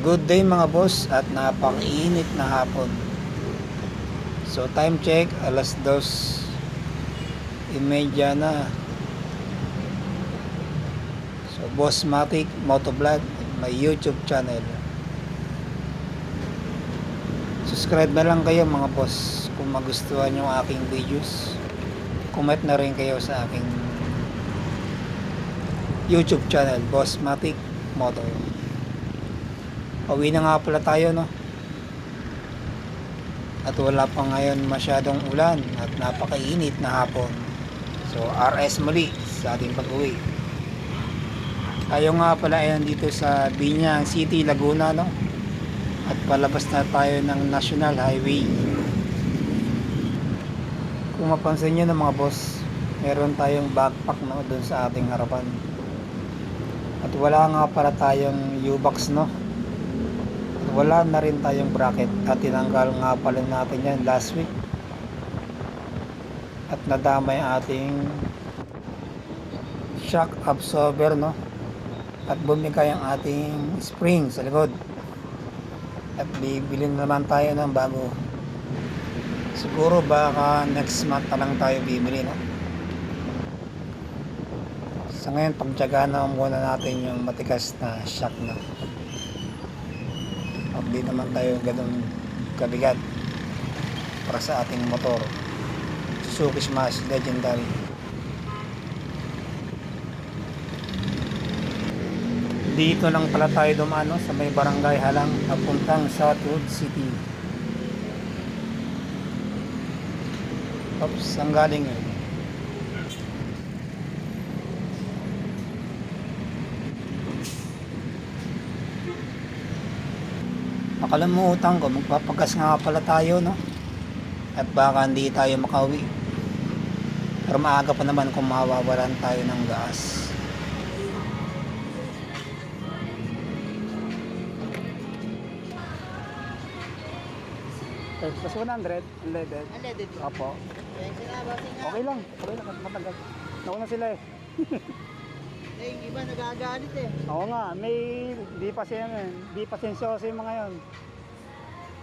Good day mga boss at napakainit na hapon. So time check, alas 2:30 na. So Boss Matic Motovlog, may YouTube channel. Subscribe na lang kayo mga boss kung magustuhan yung aking videos. Comment na rin kayo sa aking YouTube channel, Boss Matic Moto. Pauwi na nga pala tayo, no? At wala pa ngayon masyadong ulan at napakainit na hapon. So RS muli sa ating pag-uwi. Tayo nga pala ay dito sa Biñan City, Laguna, no? At palabas na tayo ng National Highway. Kung mapansin nyo ng mga boss, meron tayong backpack, no, doon sa ating harapan. At wala nga pala tayong U-box, no? Wala na rin tayong bracket at tinanggal nga pala natin yan last week at nadamay ating shock absorber, no, at bumigay ang ating spring sa likod at bibili naman tayo ng bago. Siguro baka next month na lang tayo bibili, no? Sa ngayon pagtyagaan na muna natin yung matigas na shock, na hindi naman tayo ganun kabigat para sa ating motor. Suzuki Smash Legendary. Dito lang pala tayo dumano sa may barangay Halang papuntang Southwood City. Oops, ang galing yun. Nakalimutan ko, magpapagas nga pala tayo, no? At baka hindi tayo makauwi. Pero maaga pa naman kung mawawalan tayo ng gas. Plus 100, unleaded. Unleaded po. Opo. Okay lang, matagal. Nauna sila eh. Eh, yung iba nagagalit eh. Oo nga, may di pasensyoso yung mga yon.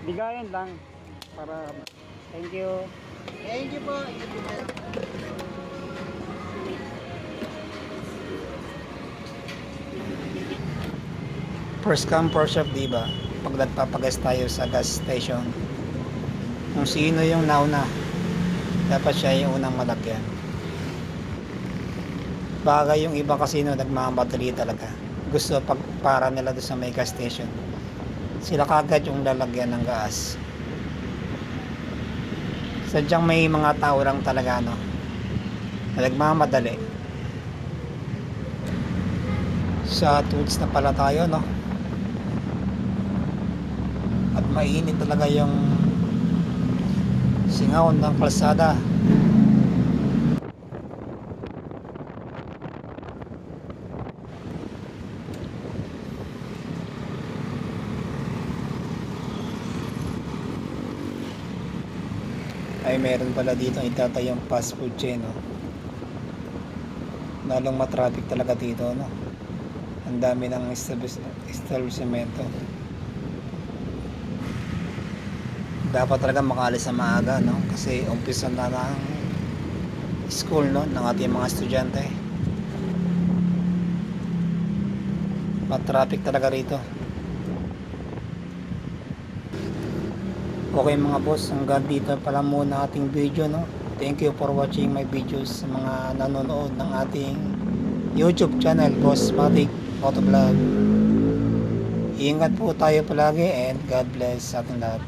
Bigayan lang para thank you. Thank you po. First come first serve, diba? Pag nagpapagas tayo sa gas station, kung sino yung nauna, dapat siya yung unang malagyan. Bagay yung iba kasi nagmamadali talaga. Gusto pagpara nila doon sa may gas station, sila kagad yung lalagyan ng gas. Sadyang may mga tao lang talaga, no, na nagmamadali. Sa tools na pala tayo, no, at mainit talaga yung singaw ng kalsada. Ay meron pala dito itatayong fast food chain, no? Lalong matraffic talaga dito, no? Ang dami ng establishmento. Dapat talaga makaalis sa maaga, no? Kasi umpisa na ng school, no, ng ating mga estudyante. Matraffic talaga rito. Okay mga boss, hanggang dito pala muna ating video, no? Thank you for watching my videos sa mga nanonood ng ating YouTube channel, Boss Matic Motovlog. Ingat po tayo palagi and God bless sa ating lahat.